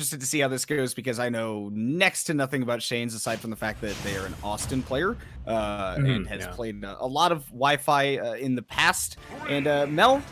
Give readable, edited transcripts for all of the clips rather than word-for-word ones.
interested to see how this goes because I know next to nothing about Shaynes aside from the fact that they are an Austin player and has Yeah. played a lot of Wi-Fi in the past. And Mel,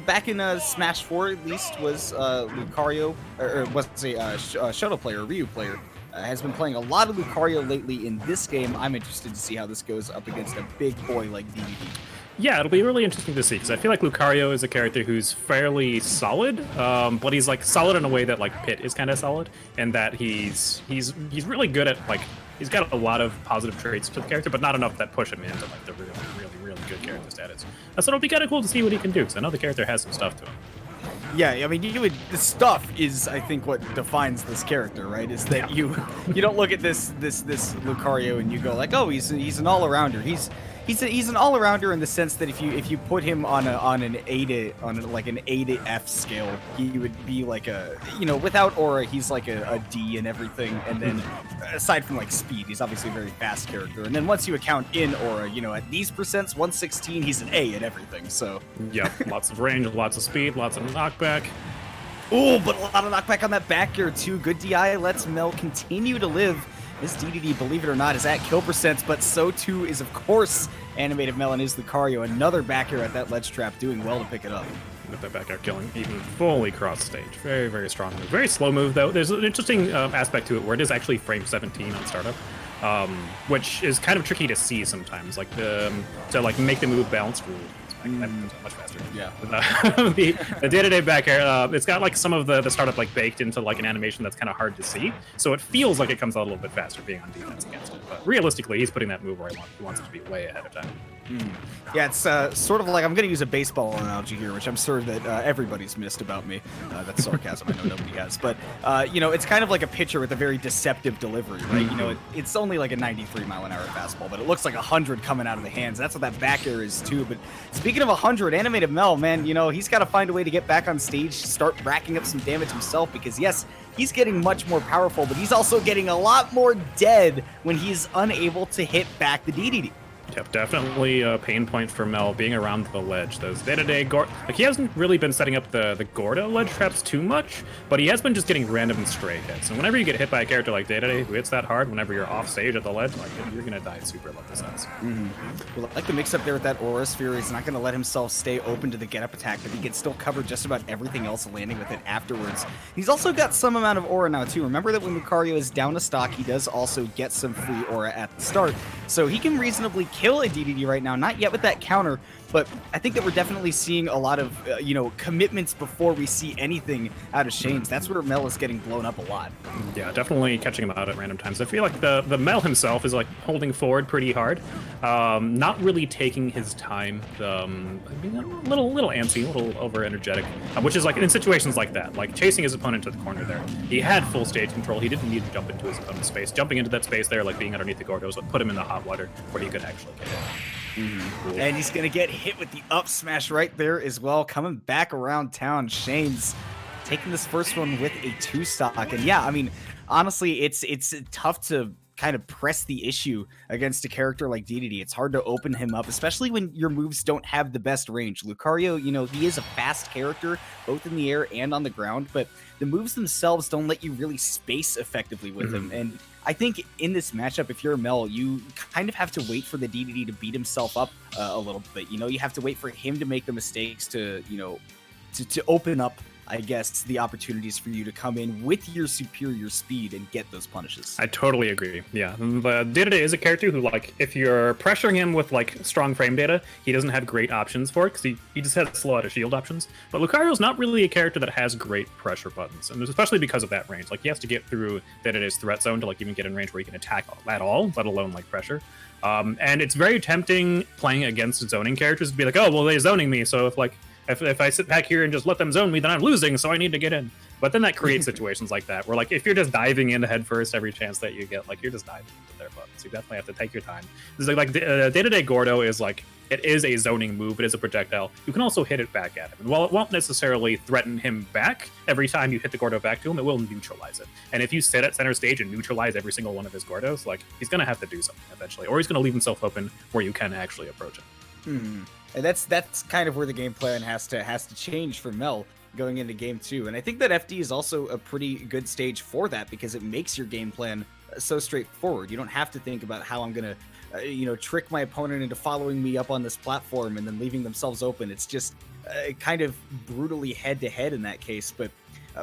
back in Smash 4 at least, was Lucario, or was a Shuttle player, a Ryu player. Has been playing a lot of Lucario lately in this game. I'm interested to see how this goes up against a big boy like DDD. Yeah, it'll be really interesting to see because I feel like Lucario is a character who's fairly solid, but he's like solid in a way that like Pit is kind of solid, and that he's really good at like he's got a lot of positive traits to the character, but not enough that push him into like the really good character status. So it'll be kind of cool to see what he can do because I know the character has some stuff to him. Yeah, I mean, the stuff is, I think, what defines this character, right? Is that you don't look at this Lucario and you go like, oh, he's an all-arounder. He's an all-arounder in the sense that if you put him on an A to F scale, he would be like without aura, he's like a D and everything. And then aside from like speed, he's obviously a very fast character. And then once you account in aura, at these percents, 116, he's an A at everything. So yeah, lots of range, lots of speed, lots of knockback. Oh, but a lot of knockback on that back air too. Good DI lets Mel continue to live. This DDD, believe it or not, is at kill percents, but so too is, of course, Animated Melon is Lucario. Another back air at that ledge trap, doing well to pick it up. With that back air killing even fully cross stage. Very, very strong move. Very slow move, though. There's an interesting aspect to it where it is actually frame 17 on startup, which is kind of tricky to see sometimes. Like to like make the move bounce really much faster. Yeah. The day-to-day back air, it's got like some of the startup like baked into like an animation that's kind of hard to see, so it feels like it comes out a little bit faster being on defense against it. But realistically, he's putting that move where he wants it to be way ahead of time. Yeah, it's sort of like, I'm going to use a baseball analogy here, which I'm sure that everybody's missed about me. That's sarcasm, I know nobody has. But, it's kind of like a pitcher with a very deceptive delivery, right? It's only like a 93-mile-an-hour fastball, but it looks like 100 coming out of the hands. That's what that back air is, too. But speaking of 100, Animated Mel, man, he's got to find a way to get back on stage, start racking up some damage himself, because, yes, he's getting much more powerful, but he's also getting a lot more dead when he's unable to hit back the DDD. Yep, definitely a pain point for Mel being around the ledge. Those day-to-day he hasn't really been setting up the Gordo ledge traps too much, but he has been just getting random stray hits. And whenever you get hit by a character like Day-to-Day who hits that hard, whenever you're off stage at the ledge, like you're gonna die super low size. Well, I like the mix up there with that Aura Sphere. He's not gonna let himself stay open to the get-up attack, but he can still cover just about everything else landing with it afterwards. He's also got some amount of aura now too. Remember that when Lucario is down to stock, he does also get some free aura at the start, so he can reasonably kill a DDD right now. Not yet with that counter, but I think that we're definitely seeing a lot of commitments before we see anything out of Shaynes. That's where Mel is getting blown up a lot. Yeah, definitely catching him out at random times. I feel like the Mel himself is like holding forward pretty hard, not really taking his time, being a little antsy, a little over energetic, which is like in situations like that, like chasing his opponent to the corner there. He had full stage control. He didn't need to jump into his opponent's space. Jumping into that space there, like being underneath the Gordo, is what put him in the hot water where he could actually get it. Cool. And he's gonna get hit with the up smash right there as well. Coming back around town, Shaynes taking this first one with a 2-stock. And yeah, I mean, honestly, it's tough to kind of press the issue against a character like DDD. It's hard to open him up, especially when your moves don't have the best range. Lucario, he is a fast character, both in the air and on the ground, but the moves themselves don't let you really space effectively with him. And I think in this matchup, if you're Mel, you kind of have to wait for the DDD to beat himself up a little bit. You have to wait for him to make the mistakes to open up, I guess, the opportunities for you to come in with your superior speed and get those punishes. I totally agree. Yeah, Day-to-Day is a character who, like, if you're pressuring him with, like, strong frame data, he doesn't have great options for it, because he just has slow out of shield options. But Lucario's not really a character that has great pressure buttons, and especially because of that range. Like, he has to get through Day-to-Day's threat zone to, like, even get in range where he can attack at all, let alone, like, pressure. And it's very tempting playing against zoning characters to be like, oh, well, they're zoning me, so if I sit back here and just let them zone me, then I'm losing, so I need to get in. But then that creates situations like that, where like if you're just diving in head first every chance that you get, like you're just diving into their buttons. You definitely have to take your time. It's like Day-to-Day Gordo is like, it is a zoning move, it is a projectile. You can also hit it back at him. And while it won't necessarily threaten him back, every time you hit the Gordo back to him, it will neutralize it. And if you sit at center stage and neutralize every single one of his Gordos, like he's gonna have to do something eventually, or he's gonna leave himself open where you can actually approach him. And that's kind of where the game plan has to change for Mel. going into game 2. And I think that FD is also a pretty good stage for that because it makes your game plan so straightforward. You don't have to think about how I'm going to, trick my opponent into following me up on this platform and then leaving themselves open. It's just kind of brutally head-to-head in that case. But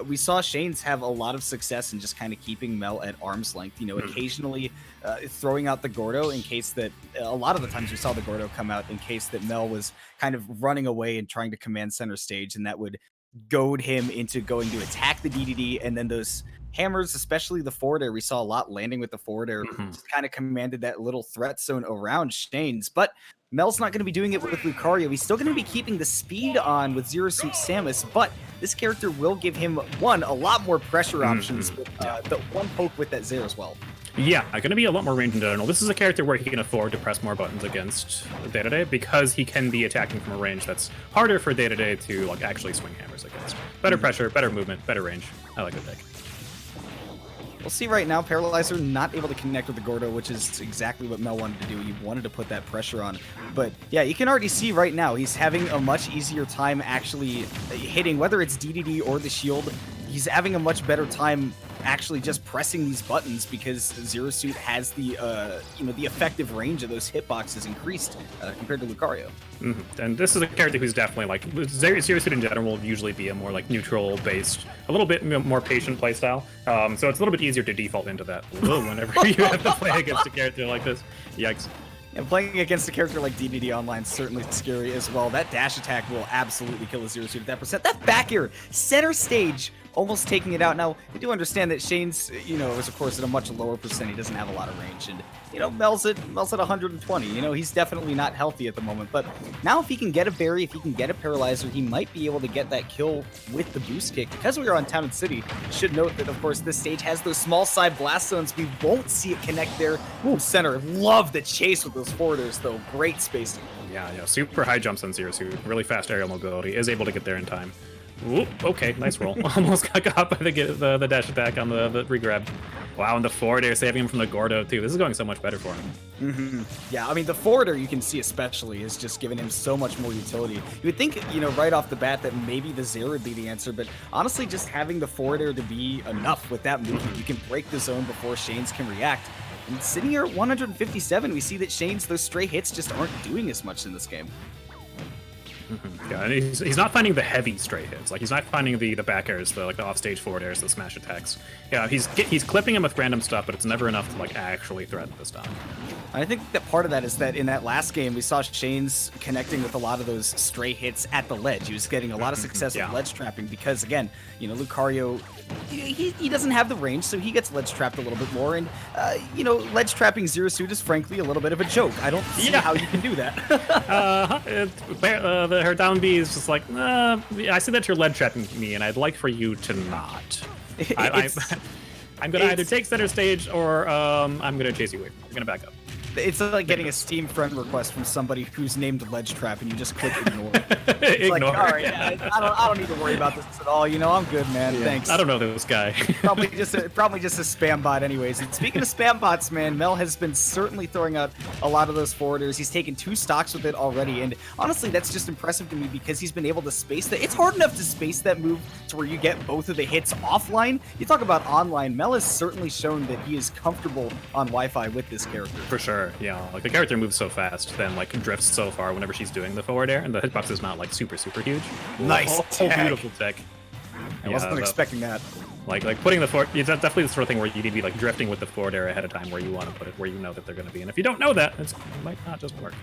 we saw Shaynes have a lot of success in just kind of keeping Mel at arm's length, occasionally throwing out the Gordo in case that a lot of the times we saw the Gordo come out in case that Mel was kind of running away and trying to command center stage, and that would goad him into going to attack the DDD. And then those hammers, especially the forward air, we saw a lot landing with the forward air, just kind of commanded that little threat zone around Shaynes. But Mel's not going to be doing it with Lucario. He's still going to be keeping the speed on with Zero Suit Samus, but this character will give him, a lot more pressure options with the one poke with that Zero as well. Yeah, going to be a lot more range in general. This is a character where he can afford to press more buttons against DDD because he can be attacking from a range that's harder for DDD to actually swing hammers against. Better pressure, better movement, better range. I like the pick. We'll see right now, Paralyzer not able to connect with the Gordo, which is exactly what Mel wanted to do. He wanted to put that pressure on. But yeah, you can already see right now, he's having a much easier time actually hitting, whether it's DDD or the shield. He's having a much better time actually just pressing these buttons because Zero Suit has the, the effective range of those hitboxes increased compared to Lucario. And this is a character who's definitely Zero Suit in general will usually be a more neutral based, a little bit more patient playstyle. So it's a little bit easier to default into that whenever you have to play against a character like this. Yikes. And playing against a character like DDD Online is certainly scary as well. That dash attack will absolutely kill a Zero Suit at that percent. That back air, center stage, almost taking it out. Now, we do understand that Shaynes, is of course at a much lower percent. He doesn't have a lot of range. And, Mel's at 120. He's definitely not healthy at the moment. But now if he can get a berry, if he can get a paralyzer, he might be able to get that kill with the boost kick. Because we are on Town and City, should note that, of course, this stage has those small side blast zones. We won't see it connect there. Ooh, center. Love the chase with those forwarders, though. Great spacing. Yeah, super high jumps on Zero Suit. Really fast aerial mobility. Is able to get there in time. Ooh, okay, nice roll. Almost got caught by the dash attack on the regrab. Wow, and the forward air saving him from the Gordo, too. This is going so much better for him. Yeah, I mean, the forwarder, you can see especially, is just giving him so much more utility. You would think, right off the bat that maybe the Zero would be the answer, but honestly, just having the forwarder to be enough with that movement, you can break the zone before Shaynes can react. And sitting here at 157, we see that Shaynes, those stray hits just aren't doing as much in this game. Yeah, and he's not finding the heavy straight hits. He's not finding the back airs, the offstage forward airs, the smash attacks. Yeah, he's clipping him with random stuff, but it's never enough to actually threaten the stock. I think that part of that is that in that last game, we saw Shaynes connecting with a lot of those stray hits at the ledge. He was getting a lot of success with ledge trapping because, again, Lucario, he doesn't have the range, so he gets ledge trapped a little bit more. And, ledge trapping Zero Suit is frankly a little bit of a joke. I don't see how you can do that. Her down B is just I see that you're ledge trapping me, and I'd like for you to not. I'm going to either take center stage or I'm going to chase you away. I'm going to back up. It's like getting a Steam friend request from somebody who's named Ledge Trap and you just click ignore. Ignore. All right, I don't need to worry about this at all. I'm good, man. Yeah. Thanks. I don't know this guy. probably just a spam bot anyways. And speaking of spam bots, man, Mel has been certainly throwing out a lot of those forwarders. He's taken 2 stocks with it already. And honestly, that's just impressive to me because he's been able to space that. It's hard enough to space that move to where you get both of the hits offline. You talk about online, Mel has certainly shown that he is comfortable on Wi-Fi with this character. For sure. Yeah, the character moves so fast, then drifts so far whenever she's doing the forward air, and the hitbox is not super huge. Nice, beautiful tech. I wasn't expecting that. Putting the forward, it's definitely the sort of thing where you need to be drifting with the forward air ahead of time where you want to put it, where you know that they're going to be, and if you don't know that, it might not just work.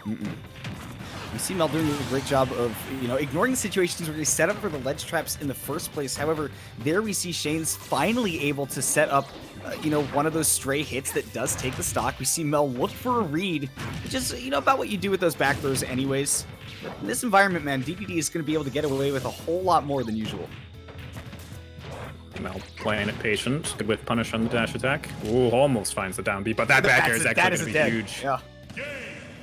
We see Mel doing a great job of, ignoring the situations where he set up for the ledge traps in the first place. However, there we see Shaynes finally able to set up, one of those stray hits that does take the stock. We see Mel look for a read, which is, about what you do with those back throws anyways. But in this environment, man, DDD is going to be able to get away with a whole lot more than usual. Mel playing it patient, good with punish on the dash attack. Ooh, almost finds the down B, but that back air is actually going to be huge. Yeah.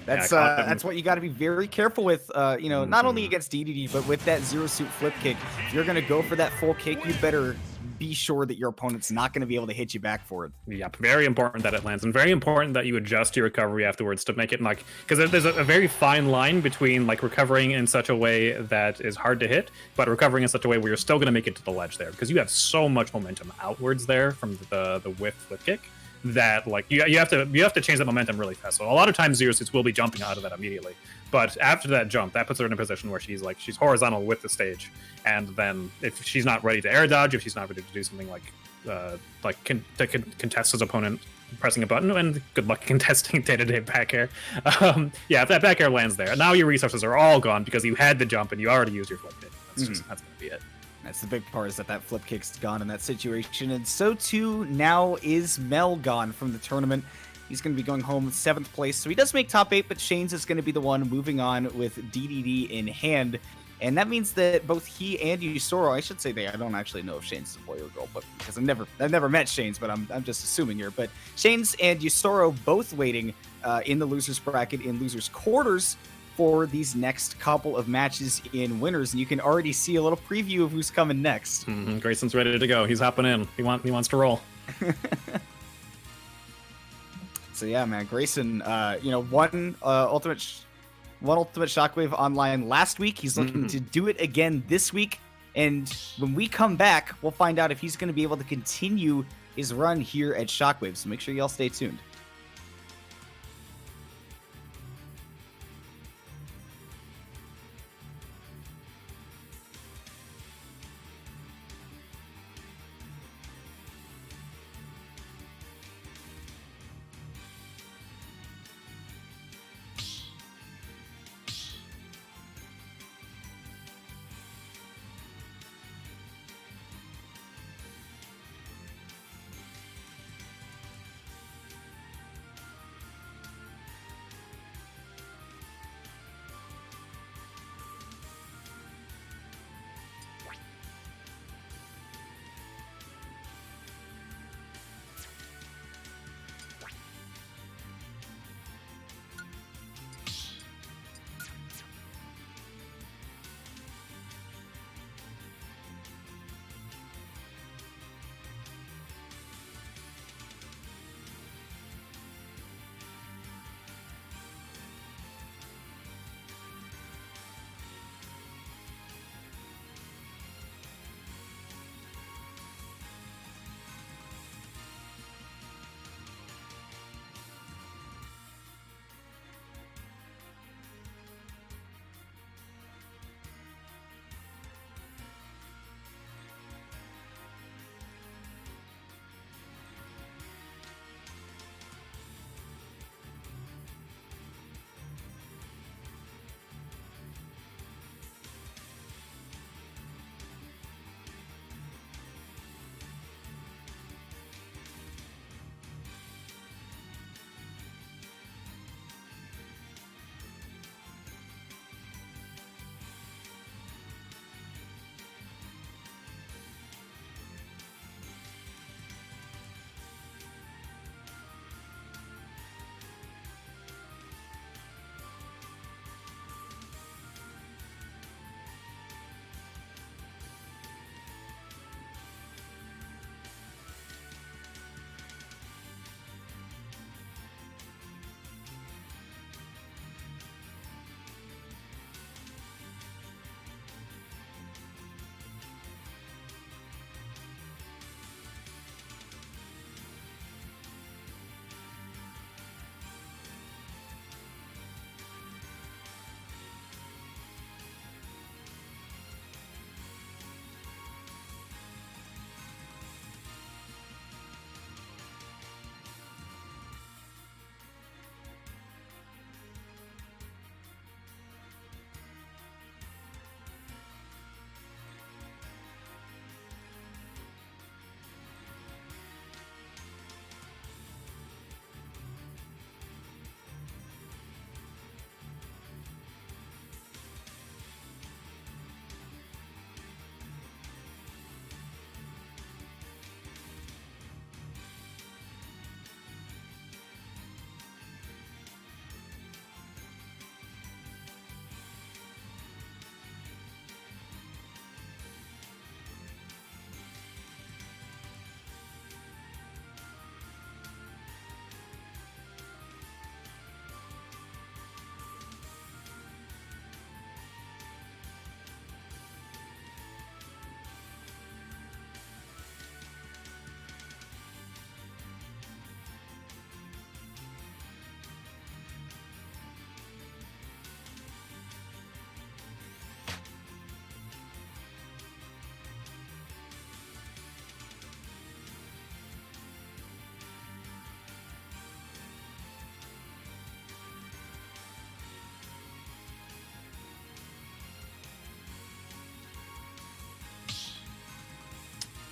That's what you got to be very careful with, not only against DDD, but with that Zero Suit flip kick. If you're going to go for that full kick, you better be sure that your opponent's not going to be able to hit you back for it. Yep, very important that it lands, and very important that you adjust your recovery afterwards to make it like, because there's a very fine line between like recovering in such a way that is hard to hit, but recovering in such a way where you're still going to make it to the ledge there, because you have so much momentum outwards there from the whiff flip kick that like you have to change that momentum really fast. So a lot of times Zero Suits will be jumping out of that immediately, but after that jump, that puts her in a position where she's horizontal with the stage, and then if she's not ready to air dodge, if she's not ready to do something to contest his opponent pressing a button, and good luck contesting day-to-day back air. Yeah, if that back air lands there, now your resources are all gone because you had the jump and you already used your flip kick. That's gonna be it. That's the big part, is that flip kick's gone in that situation, and so too now is Mel gone from the tournament. He's going to be going home 7th place, so he does make top 8, but Shaynes is going to be the one moving on with DDD in hand. And that means that both he and USWo, I should say I don't actually know if Shaynes is a boy or girl, but because I've never met Shaynes, but I'm just assuming here. But Shaynes and USWo both waiting in the losers bracket in losers quarters for these next couple of matches in winners, and you can already see a little preview of who's coming next. Grayson's ready to go. He's hopping in. He wants to roll. So yeah, man, Grayson, won ultimate Shockwave online last week. He's looking to do it again this week, and when we come back, we'll find out if he's going to be able to continue his run here at Shockwave. So make sure y'all stay tuned.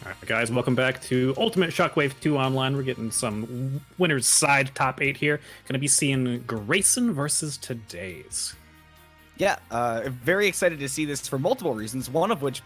All right, guys, welcome back to Ultimate Shockwave 2 Online. We're getting some winners side top 8 here. Going to be seeing Grayson versus Today's. Yeah, very excited to see this for multiple reasons, one of which